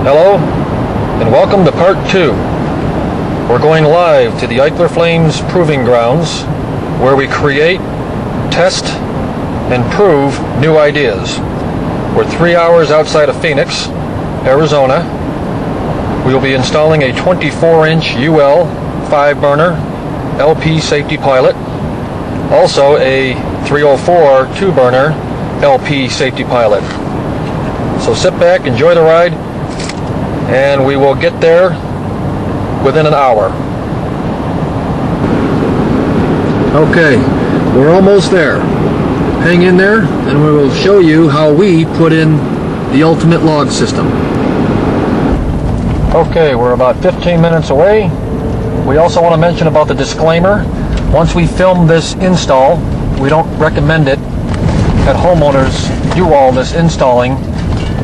Hello, and welcome to part 2. We're going live to the Eiklor Flames Proving Grounds, where we create, test, and prove new ideas. We're 3 hours outside of Phoenix, Arizona. We will be installing a 24-inch UL 5-burner LP safety pilot, also a 304 2-burner LP safety pilot. So sit back, enjoy the ride, and we will get there within an hour. Okay, we're almost there. Hang in there, and we will show you how we put in the ultimate log system. Okay, we're about 15 minutes away. We also want to mention about the disclaimer. Once we film this install, we don't recommend it that homeowners do all this installing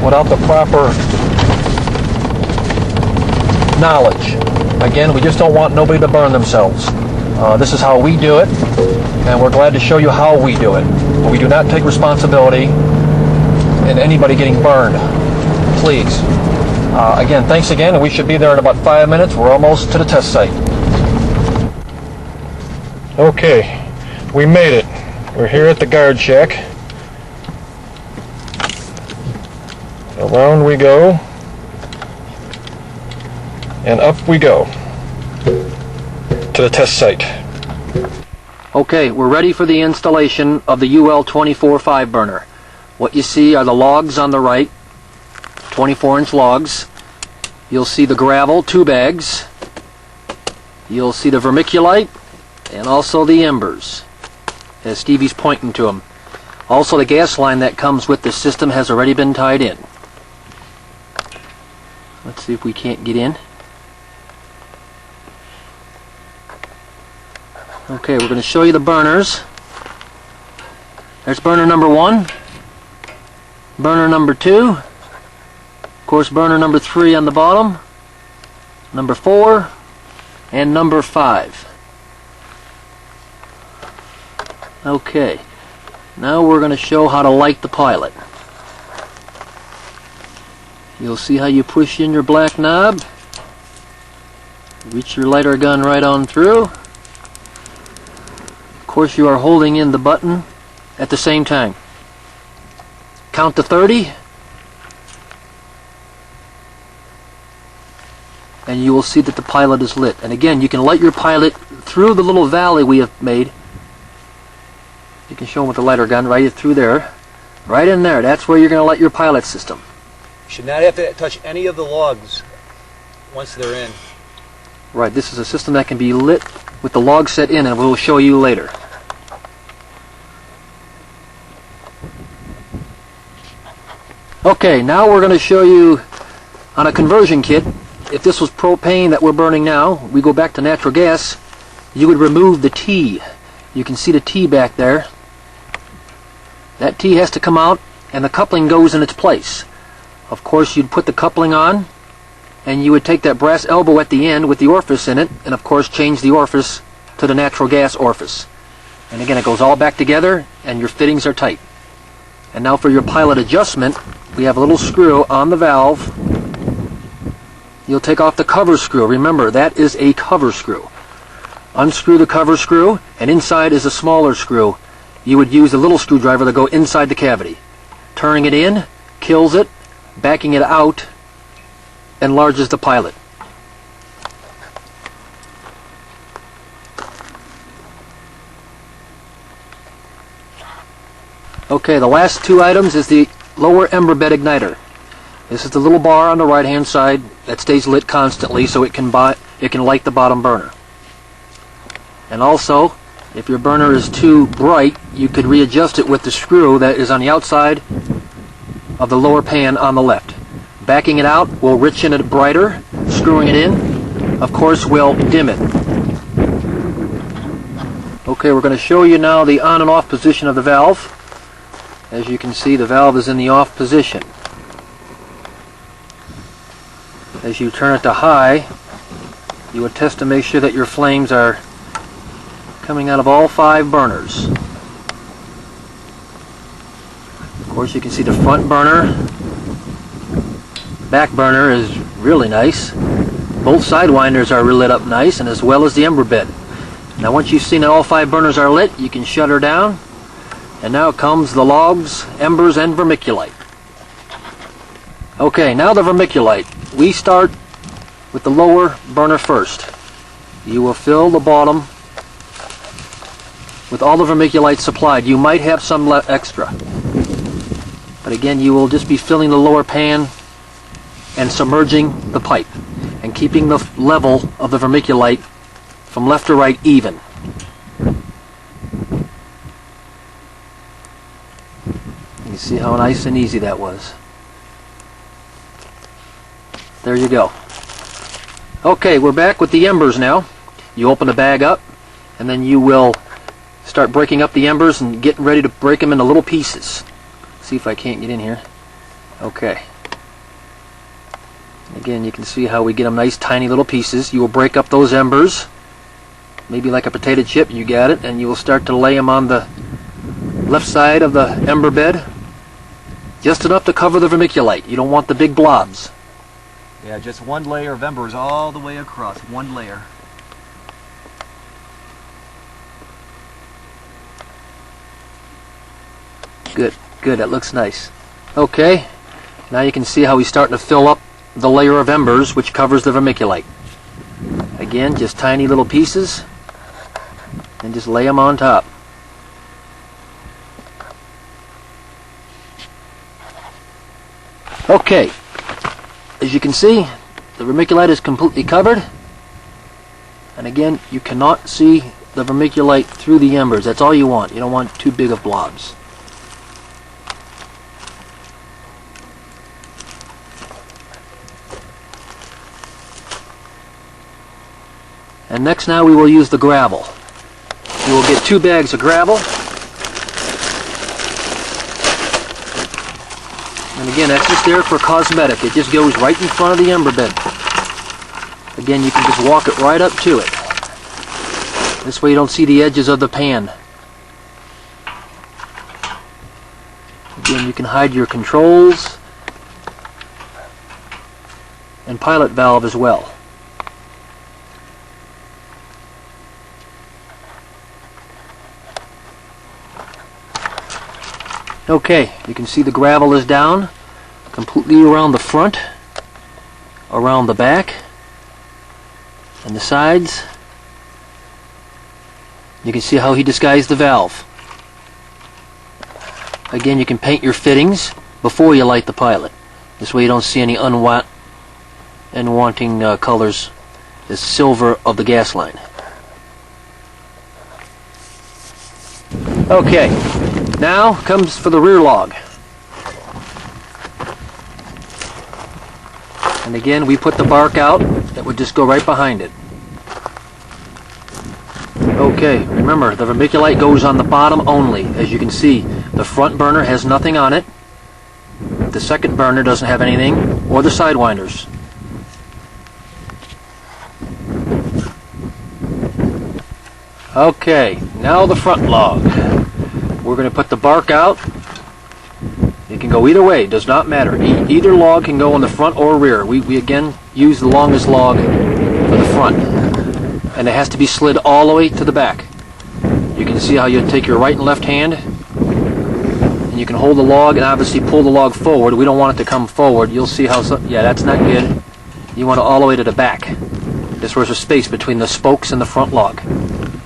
without the proper knowledge. Again, we just don't want nobody to burn themselves. This is how we do it, and we're glad to show you how we do it. But we do not take responsibility in anybody getting burned. Please. Again, thanks again, and we should be there in about 5 minutes. We're almost to the test site. Okay, we made it. We're here at the guard shack. Around we go, and up we go to the test site. Okay, we're ready for the installation of the UL 24 5-burner. What you see are the logs on the right, 24-inch logs. You'll see the gravel, 2 bags. You'll see the vermiculite and also the embers, as Stevie's pointing to them. Also, the gas line that comes with this system has already been tied in. Let's see if we can't get in. Okay, we're going to show you the burners. There's burner number 1, burner number 2, of course burner number 3 on the bottom, number 4, and number 5. Okay, now we're going to show how to light the pilot. You'll see how you push in your black knob, reach your lighter gun right on through. Of course, you are holding in the button at the same time. Count to 30, and you will see that the pilot is lit. And again, you can light your pilot through the little valley we have made. You can show them with the lighter gun right through there. Right in there, that's where you're going to light your pilot system. You should not have to touch any of the logs once they're in. Right, this is a system that can be lit with the log set in, and we'll show you later. Okay, now we're going to show you on a conversion kit. If this was propane that we're burning now, we go back to natural gas, you would remove the T. You can see the T back there. That T has to come out, and the coupling goes in its place. Of course, you'd put the coupling on, and you would take that brass elbow at the end with the orifice in it, and of course change the orifice to the natural gas orifice. And again, it goes all back together, and your fittings are tight. And now for your pilot adjustment, we have a little screw on the valve. You'll take off the cover screw. Remember, that is a cover screw. Unscrew the cover screw, and inside is a smaller screw. You would use a little screwdriver to go inside the cavity. Turning it in kills it. Backing it out enlarges the pilot. Okay, the last 2 items is the lower ember bed igniter. This is the little bar on the right hand side that stays lit constantly so it can light the bottom burner. And also, if your burner is too bright, you could readjust it with the screw that is on the outside of the lower pan on the left. Backing it out will richen it brighter. Screwing it in, of course, will dim it. Okay, we're going to show you now the on and off position of the valve. As you can see, the valve is in the off position. As you turn it to high, you would test to make sure that your flames are coming out of all 5 burners. Of course, you can see the front burner back burner is really nice. Both side winders are lit up nice, and as well as the ember bed. Now once you've seen that all 5 burners are lit, you can shut her down. And now comes the logs, embers, and vermiculite. Okay, now the vermiculite. We start with the lower burner first. You will fill the bottom with all the vermiculite supplied. You might have some extra. But again, you will just be filling the lower pan and submerging the pipe and keeping the level of the vermiculite from left to right even. You see how nice and easy that was. There you go. Okay, we're back with the embers now. You open the bag up, and then you will start breaking up the embers and getting ready to break them into little pieces. See if I can't get in here. Okay. Again, you can see how we get them nice tiny little pieces. You will break up those embers, maybe like a potato chip. You got it, and you will start to lay them on the left side of the ember bed, just enough to cover the vermiculite. You don't want the big blobs. Yeah, just one layer of embers all the way across. One layer. Good, good, that looks nice. Okay, now you can see how he's starting to fill up the layer of embers which covers the vermiculite. Again, just tiny little pieces, and just lay them on top. Okay, as you can see, the vermiculite is completely covered, and again, you cannot see the vermiculite through the embers. That's all you want. You don't want too big of blobs. And next now we will use the gravel. You will get 2 bags of gravel. And again, that's just there for cosmetic. It just goes right in front of the ember bed. Again, you can just walk it right up to it. This way you don't see the edges of the pan. Again, you can hide your controls and pilot valve as well. Okay, you can see the gravel is down completely around the front, around the back, and the sides. You can see how he disguised the valve. Again, you can paint your fittings before you light the pilot. This way you don't see any unwanting colors. The silver of the gas line. Okay. Now comes for the rear log. And again, we put the bark out. That would just go right behind it. Okay, remember, the vermiculite goes on the bottom only. As you can see, the front burner has nothing on it. The second burner doesn't have anything, or the side winders. Okay, now the front log. We're going to put the bark out. It can go either way, it does not matter. Either log can go on the front or rear. We again use the longest log for the front. And it has to be slid all the way to the back. You can see how you take your right and left hand, and you can hold the log and obviously pull the log forward. We don't want it to come forward. You'll see how, yeah, that's not good. You want it all the way to the back. This was a space between the spokes and the front log.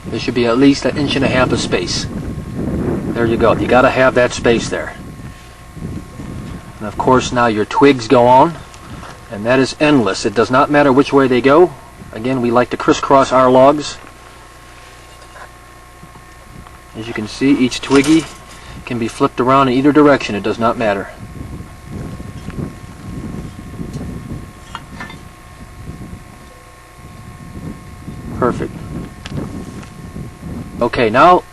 There should be at least 1.5 inches of space. There you go. You got to have that space there. And of course now your twigs go on, and that is endless. It does not matter which way they go. Again, we like to crisscross our logs. As you can see, each twiggy can be flipped around in either direction. It does not matter. Perfect. Okay, now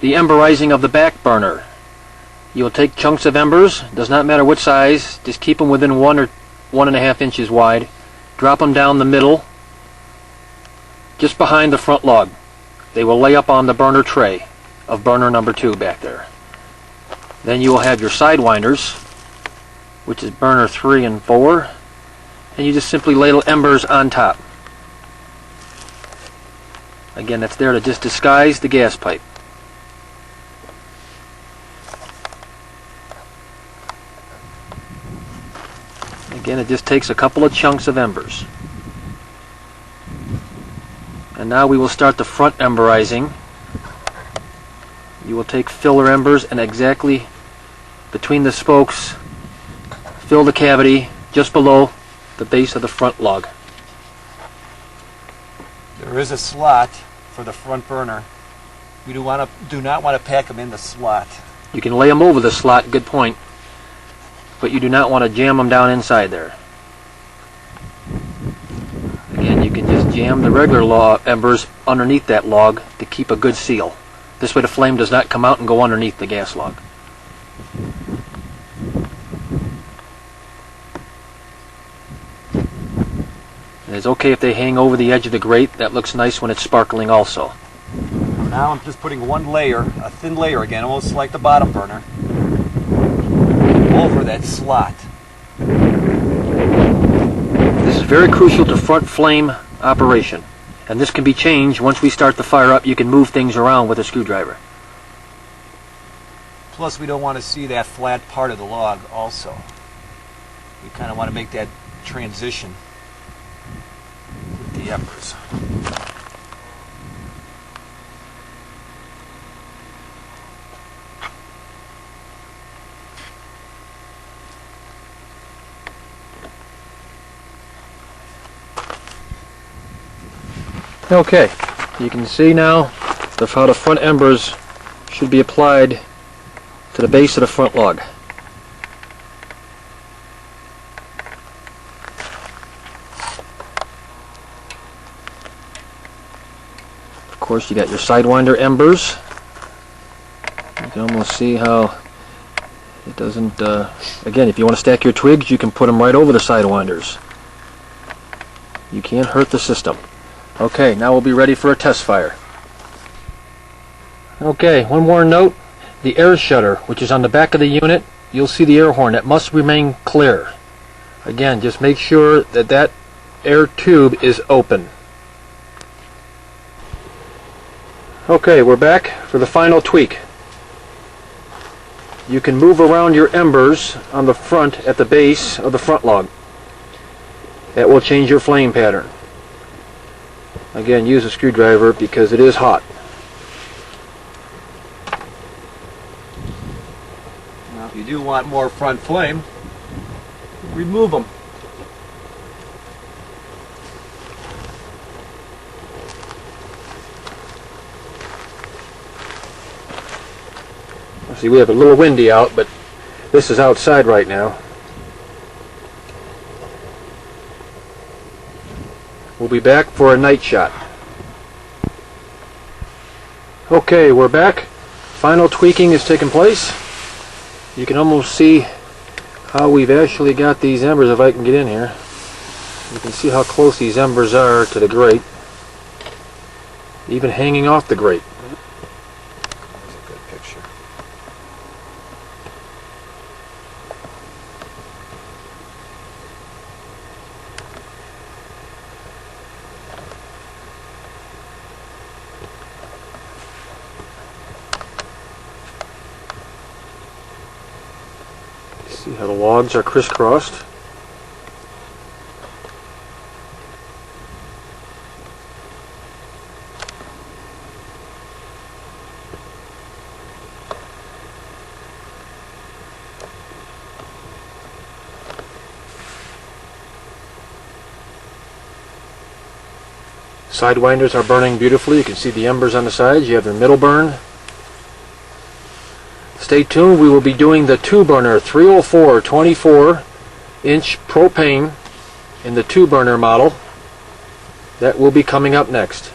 the emberizing of the back burner. You'll take chunks of embers, does not matter what size, just keep them within 1 or 1.5 inches wide. Drop them down the middle, just behind the front log. They will lay up on the burner tray of burner number 2 back there. Then you will have your side winders, which is burner 3 and 4. and you just simply ladle embers on top. Again, that's there to just disguise the gas pipe. Again, it just takes a couple of chunks of embers. And now we will start the front emberizing. You will take filler embers and exactly between the spokes fill the cavity just below the base of the front log. There is a slot for the front burner. We do not want to pack them in the slot. You can lay them over the slot, good point, but you do not want to jam them down inside there. Again, you can just jam the regular embers underneath that log to keep a good seal. This way the flame does not come out and go underneath the gas log. And it's okay if they hang over the edge of the grate. That looks nice when it's sparkling also. Now I'm just putting one layer, a thin layer again, almost like the bottom burner, over that slot. This is very crucial to front flame operation. And this can be changed once we start the fire up. You can move things around with a screwdriver. Plus we don't want to see that flat part of the log also. We kind of want to make that transition with the embers. Okay, you can see now how the front embers should be applied to the base of the front log. Of course, you got your sidewinder embers. You can almost see how it doesn't, again, if you want to stack your twigs, you can put them right over the sidewinders. You can't hurt the system. Okay, now we'll be ready for a test fire. Okay, one more note. The air shutter, which is on the back of the unit, you'll see the air horn. That must remain clear. Again, just make sure that that air tube is open. Okay, we're back for the final tweak. You can move around your embers on the front at the base of the front log. That will change your flame pattern. Again, use a screwdriver because it is hot. Now, if you do want more front flame, remove them. See, we have a little windy out, but this is outside right now. We'll be back for a night shot. Okay, we're back. Final tweaking is taking place. You can almost see how we've actually got these embers, if I can get in here. You can see how close these embers are to the grate, even hanging off the grate. That's a good picture. See how the logs are crisscrossed. Sidewinders are burning beautifully. You can see the embers on the sides. You have your middle burn. Stay tuned. We will be doing the 2-burner 304 24-inch propane in the 2-burner model. That will be coming up next.